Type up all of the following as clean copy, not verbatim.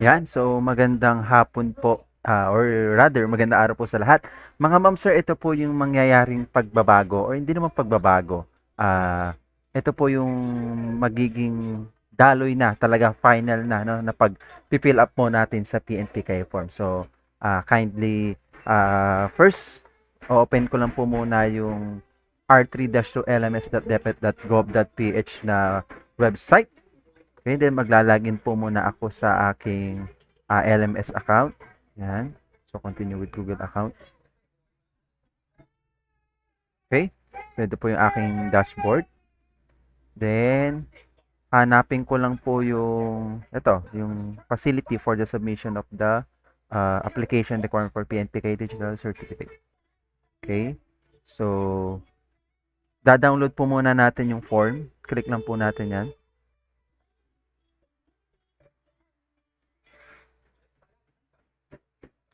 Yan, so magandang hapon po, or rather magandang araw po sa lahat. Mga ma'am sir, ito po yung mangyayaring pagbabago or hindi naman pagbabago. Ito po yung magiging daloy na, talaga final na, no, na pag-fill up mo natin sa PNPKI form. So, kindly, first, open ko lang po muna yung r3-2lms.deped.gov.ph na website. Okay, then maglalagin po muna ako sa aking LMS account. Yan. So, continue with Google account. Okay. So, ito po yung aking dashboard. Then, hanapin ko lang po yung facility for the submission of the application requirement for PNPKI Digital Certificate. Okay. So, da-download po muna natin yung form. Click lang po natin yan.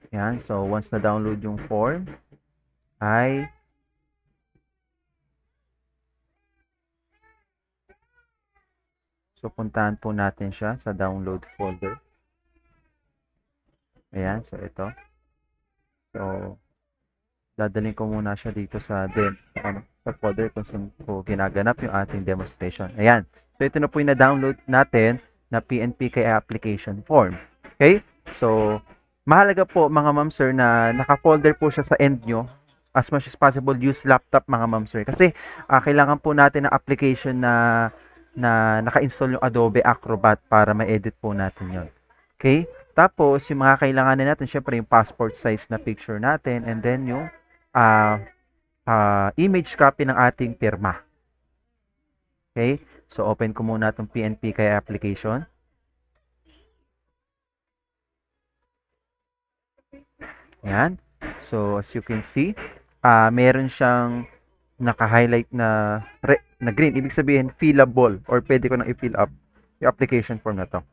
Yan. So, once na-download yung form, ay so, puntahan po natin siya sa download folder. Ayan. So, ito. So, dadalhin ko muna siya dito sa sa folder kung saan po ginaganap yung ating demonstration. Ayan. So, ito na po yung na-download natin na PNPKI Application Form. Okay? So, mahalaga po mga ma'am sir na naka-folder po siya sa end nyo. As much as possible, use laptop mga ma'am sir. Kasi kailangan po natin ng application na naka-install yung Adobe Acrobat para ma-edit po natin yon. Okay? Tapos, yung mga kailanganin natin, syempre yung passport size na picture natin and then yung image copy ng ating pirma. Okay? So, open ko muna itong PNPKI application. Ayan. So, as you can see, meron siyang naka-highlight na green. Ibig sabihin, fillable or pwede ko nang i-fill up yung application form na to.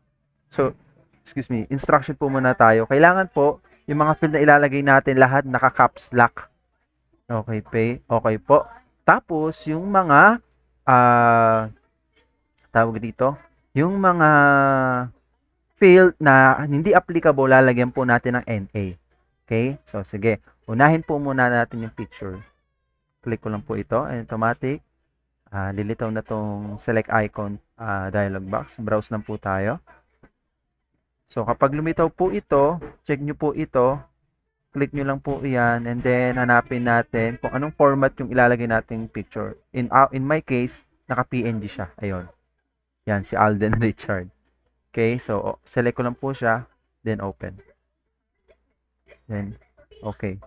So, excuse me, instruction po muna tayo. Kailangan po, yung mga field na ilalagay natin lahat naka-caps lock. Okay po. Tapos, yung mga, tawag dito, yung mga field na hindi applicable, lalagyan po natin ng NA. Okay? So, sige. Unahin po muna natin yung picture. Click ko lang po ito. Automatic. Lilitaw na tong select icon dialog box. Browse lang po tayo. So, kapag lumitaw po ito, check nyo po ito. Click nyo lang po yan. And then, hanapin natin kung anong format yung ilalagay nating picture. In my case, naka-PNG siya. Ayun. Yan, si Alden Richard. Okay, so, select ko lang po siya. Then, open. Then, okay.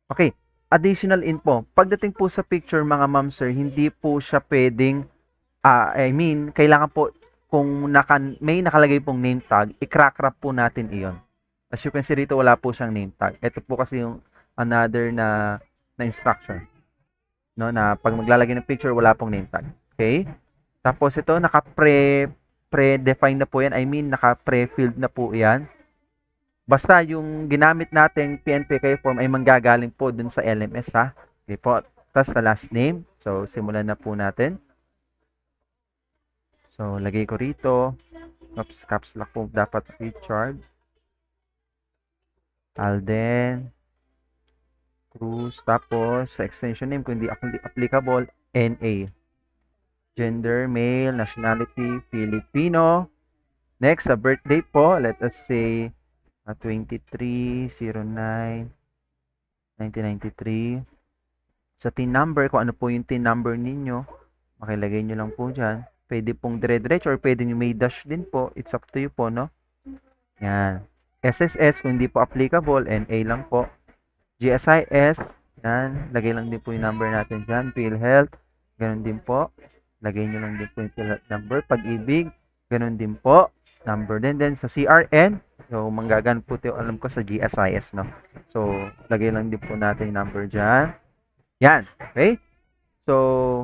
Okay, additional info. Pagdating po sa picture, mga ma'am sir, hindi po siya pwedeng, kailangan po, kung may nakalagay pong name tag, i-crack-wrap po natin iyon. As you can see rito, wala po siyang name tag. Ito po kasi yung another na instruction. No, na pag maglalagay ng picture, wala pong name tag. Okay? Tapos ito, pre-define na po yan. Naka-pre-filled na po yan. Basta yung ginamit nating PNPKI form ay manggagaling po dun sa LMS, ha? Okay po. Tapos sa last name. So, simulan na po natin. So, lagay ko rito. Oops, caps lock po dapat Richard. Alden. Cruz. Tapos, sa extension name, kung hindi applicable, NA. Gender, male, nationality, Filipino. Next, sa birthday po, let us say 23/09/1993. Sa TIN number, kung ano po yung TIN number ninyo, makilagay nyo lang po dyan. Pwede pong dire-diretso or pwede nyo may dash din po. It's up to you po, no? Yan. SSS, kung hindi po applicable, NA lang po. GSIS, yan. Lagay lang din po yung number natin dyan. PhilHealth, ganun din po. Lagay nyo lang din po yung PhilHealth number. Pag-ibig, ganun din po. Number din. Then sa CRN, so manggagan po ito, alam ko sa GSIS, no? So, lagay lang din po natin yung number dyan. Yan. Okay? So,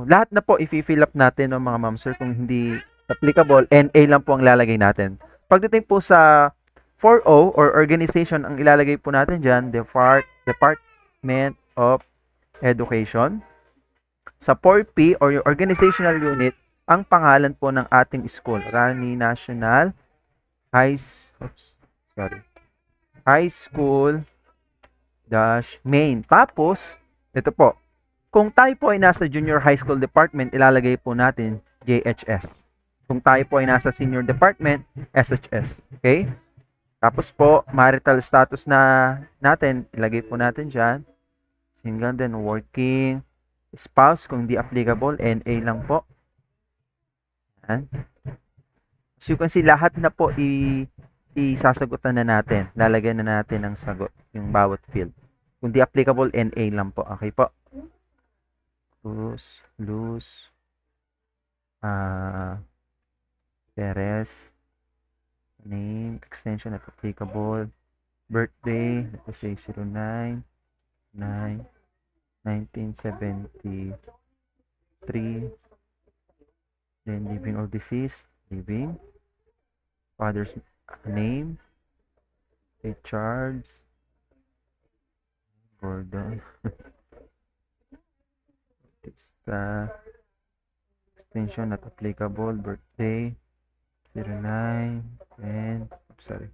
lahat na po i-fill up natin, no, mga ma'am sir. Kung hindi applicable, NA lang po ang lalagay natin. Pagdating po sa 4O or organization, ang ilalagay po natin dyan, Department of Education. Sa 4P or your organizational unit, ang pangalan po ng ating school, Rani National High oops, sorry, high school dash main. Tapos, ito po, kung tayo po ay nasa junior high school department, ilalagay po natin JHS. Kung tayo po ay nasa senior department, SHS. Okay? Tapos po, marital status na natin, ilagay po natin dyan. Single, then working. Spouse, kung di applicable, NA lang po. Yan. So you can see, lahat na po isasagutan na natin. Lalagyan na natin ng sagot, yung bawat field. Kung di applicable, NA lang po. Okay po. Luz, Teres, name, extension not applicable, birthday, let's say 09/9/1973, then living or deceased, living, father's name, Richards, Gordon, extension not applicable, birthday 09 and sorry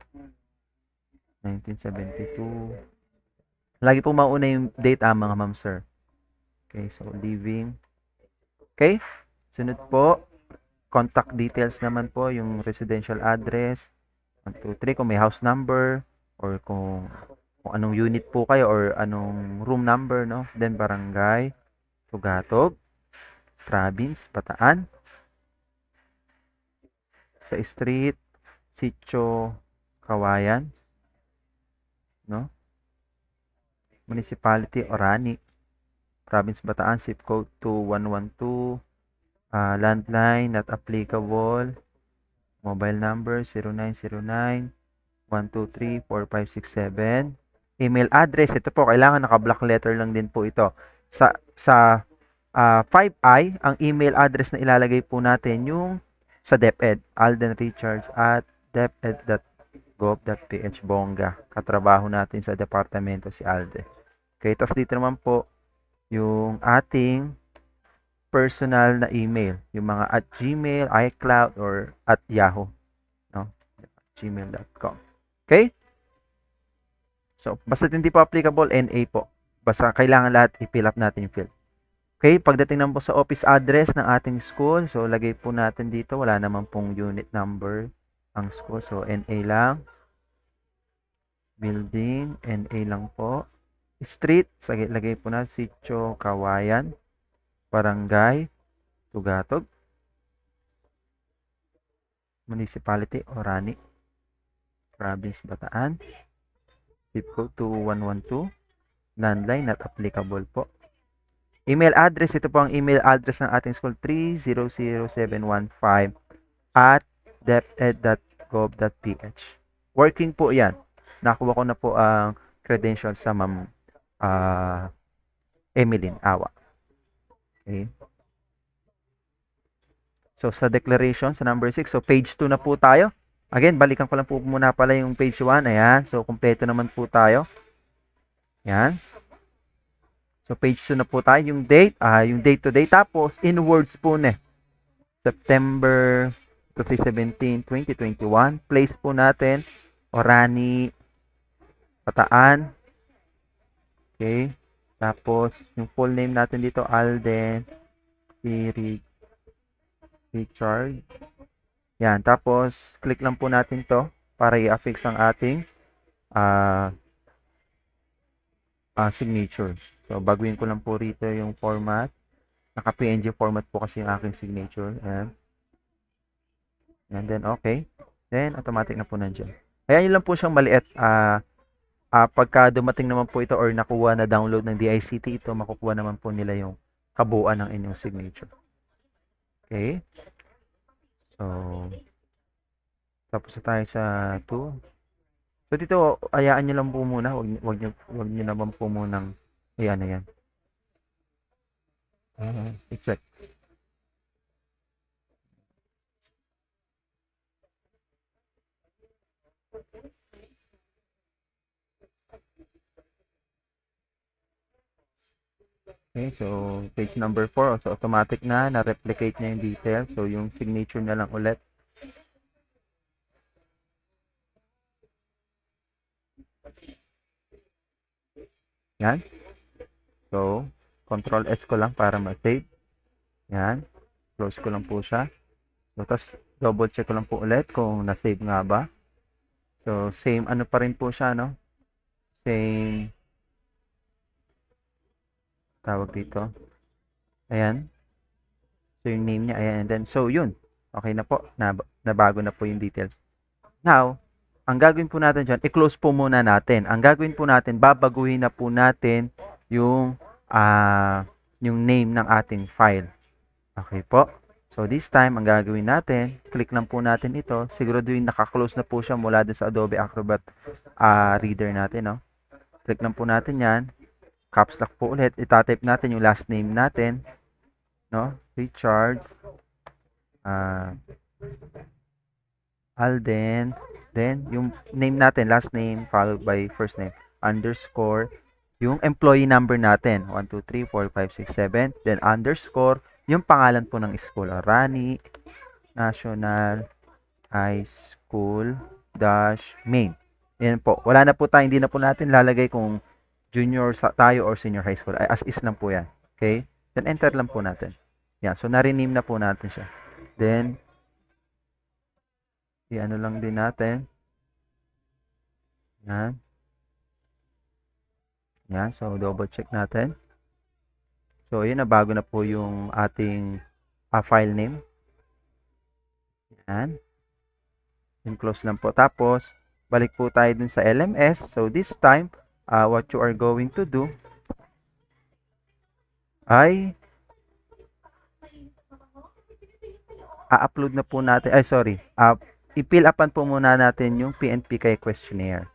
1972. Lagi po mauna yung date mga ma'am sir. Okay, so living. Okay, sunod po contact details naman po, yung residential address 1, 2, 3 kung may house number or kung anong unit po kayo or anong room number, no? Then barangay, Tugatog, province, Bataan, sa street, Sitio, Kawayan, no? Municipality, Orani, province, Bataan, zip code 2112, landline, not applicable, mobile number 0909-123-4567, email address, ito po, kailangan naka-black letter lang din po ito. Sa 5I, ang email address na ilalagay po natin yung sa DepEd, aldenrichards@deped.gov.ph, bongga. Katrabaho natin sa departamento si Alden. Okay, tapos dito naman po yung ating personal na email, yung mga at Gmail, iCloud, or at Yahoo, no? gmail.com. Okay? So, basta hindi po applicable, NA po. Basta kailangan lahat i-fill up natin yung field. Okay, pagdating naman po sa office address ng ating school, so lagay po natin dito, wala naman pong unit number ang school, so NA lang. Building, NA lang po. Street, lagay po na Sitio, Kawayan. Barangay, Tugatog. Municipality, Orani. Province, Bataan. Zip code 2112. Landline, not applicable po. Email address, ito po ang email address ng ating school, 300715 at deped.gov.ph. Working po yan. Nakuha ko na po ang credentials sa ma'am Emeline Awa. Okay. So, sa declaration, sa number 6, so page 2 na po tayo. Again, balikan ko lang po muna pala yung page 1. Ayan. So, kompleto naman po tayo. Ayan. So, page 2 na po tayo. Yung date to date. Tapos, in words po na. September 17, 2021. Place po natin, Orani, Bataan. Okay. Tapos, yung full name natin dito, Alden Richard. Yan. Tapos, click lang po natin to para i-affix ang ating signature. So, baguhin ko lang po rito yung format. Naka-PNG format po kasi yung aking signature. Ayan. And then, okay. Then, automatic na po nandiyan. Kaya yun lang po siyang maliit. Pagka dumating naman po ito or nakuha na download ng DICT, ito makukuha naman po nila yung kabuuan ng inyong signature. Okay. So, tapos na tayo sa 2. So, dito, ayaan nyo lang po muna. Wag nyo naman po munang, ayan. I-check. Okay, so page number 4, so automatic na-replicate niya yung details. So yung signature na lang ulit. Yan. So, Control S ko lang para ma-save. Yan. Close ko lang po siya. So, tapos double check ko lang po ulit kung na-save nga ba. So, same ano pa rin po siya, no? Same tawag dito. Ayan. So, yung name niya, ayan. And then, so, yun. Okay na po. Nabago na po yung details. Now, ang gagawin po natin dyan, i-close po muna natin. Ang gagawin po natin, babaguhin na po natin yung name ng ating file. Okay po. So, this time, ang gagawin natin, click lang po natin ito. Siguraduhin naka-close na po siya mula din sa Adobe Acrobat Reader natin, no? Click lang po natin yan. Caps lock po ulit. Itatype natin yung last name natin, no? Richards. Alden. Then, yung name natin, last name, followed by first name, underscore. Yung employee number natin, 1, 2, 3, 4, 5, 6, 7. Then, underscore. Yung pangalan po ng school, Rani National High School dash main. Yan po. Wala na po tayo, hindi na po natin lalagay kung junior tayo or senior high school. As is lang po yan. Okay? Then, enter lang po natin. Yan. So, na-rename na po natin siya. Then, i-ano lang din natin. Yan. Yan. So, double check natin. So, yun, nabago na po yung ating file name. Yan. Yung close lang po. Tapos, balik po tayo dun sa LMS. So, this time, what you are going to do ay upload na po natin. I-fill upan po muna natin yung PNPKI questionnaire.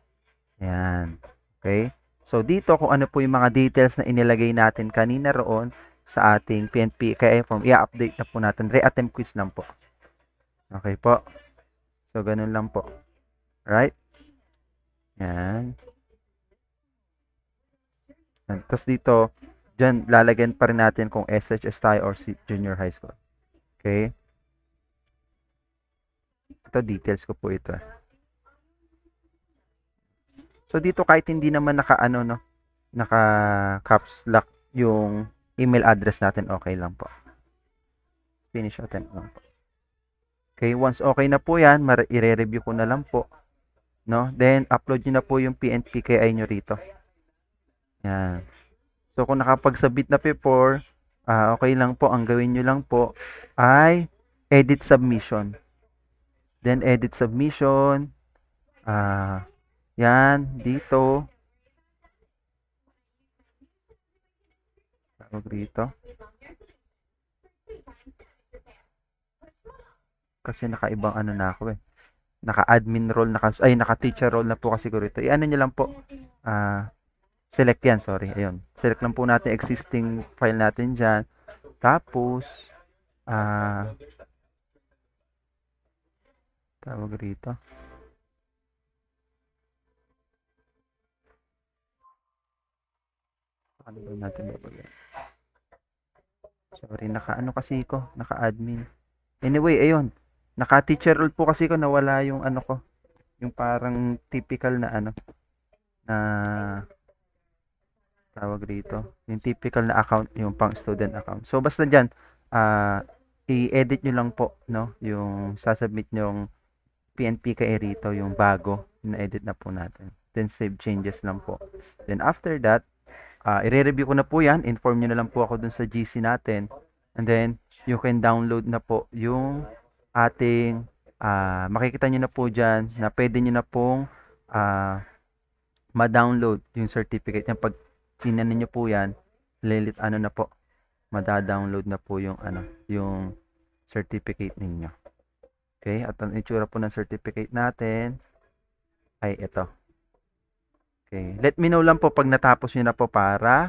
Yan. Okay? So, dito kung ano po yung mga details na inilagay natin kanina roon sa ating PNPKI form, i-update na po natin. Re-attempt quiz lang po. Okay po. So, ganun lang po. Right? Yan. Tapos dito, dyan, lalagyan pa rin natin kung SHS tayo or junior high school. Okay? Ito, details ko po ito. So, dito kahit hindi naman naka-caps lock yung email address natin, okay lang po. Finish attempt lang po. Okay, once okay na po yan, i-review ko na lang po. No? Then, upload nyo na po yung PNPKI nyo rito. Yan. So, kung nakapag-submit na before, okay lang po. Ang gawin nyo lang po ay edit submission. Then, edit submission. Yan, dito. Tawag dito. Kasi nakaibang ano na ako eh. Naka-admin role, naka-teacher role na po kasi ko rito. I-ano nyo lang po. Select yan, sorry. Ayun. Select lang po natin existing file natin dyan. Tapos, tawag rito. Ano ba natin babagay? Sorry, naka-ano kasi ko? Naka-admin. Anyway, ayun. Naka-teacher role po kasi ko, nawala yung ano ko. Yung parang typical na ano. Na tawag rito. Yung typical na account, yung pang student account. So, basta dyan, i-edit nyo lang po, no? Yung sasubmit nyong PNPKI rito, yung bago, na-edit na po natin. Then, save changes lang po. Then, after that, i-review ko na po yan. Inform nyo na lang po ako dun sa GC natin. And then, you can download na po yung ating, makikita nyo na po dyan na pwede nyo na pong ma-download yung certificate. Yan, pag tinanin nyo po yan, na po, mada-download na po yung, yung certificate ninyo. Okay, at ang itsura po ng certificate natin ay ito. Okay, let me know lang po pag natapos nyo na po para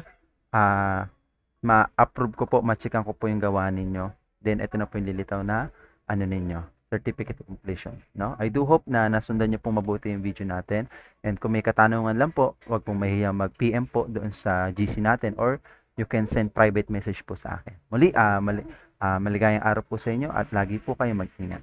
ma-approve ko po, ma-checkan ko po yung gawa ninyo. Then, ito na po yung lilitaw na ninyo, certificate of completion. No? I do hope na nasundan nyo pong mabuti yung video natin. And kung may katanungan lang po, huwag pong mahiya mag-PM po doon sa GC natin or you can send private message po sa akin. Muli, maligayang araw po sa inyo at lagi po kayo mag-ingat.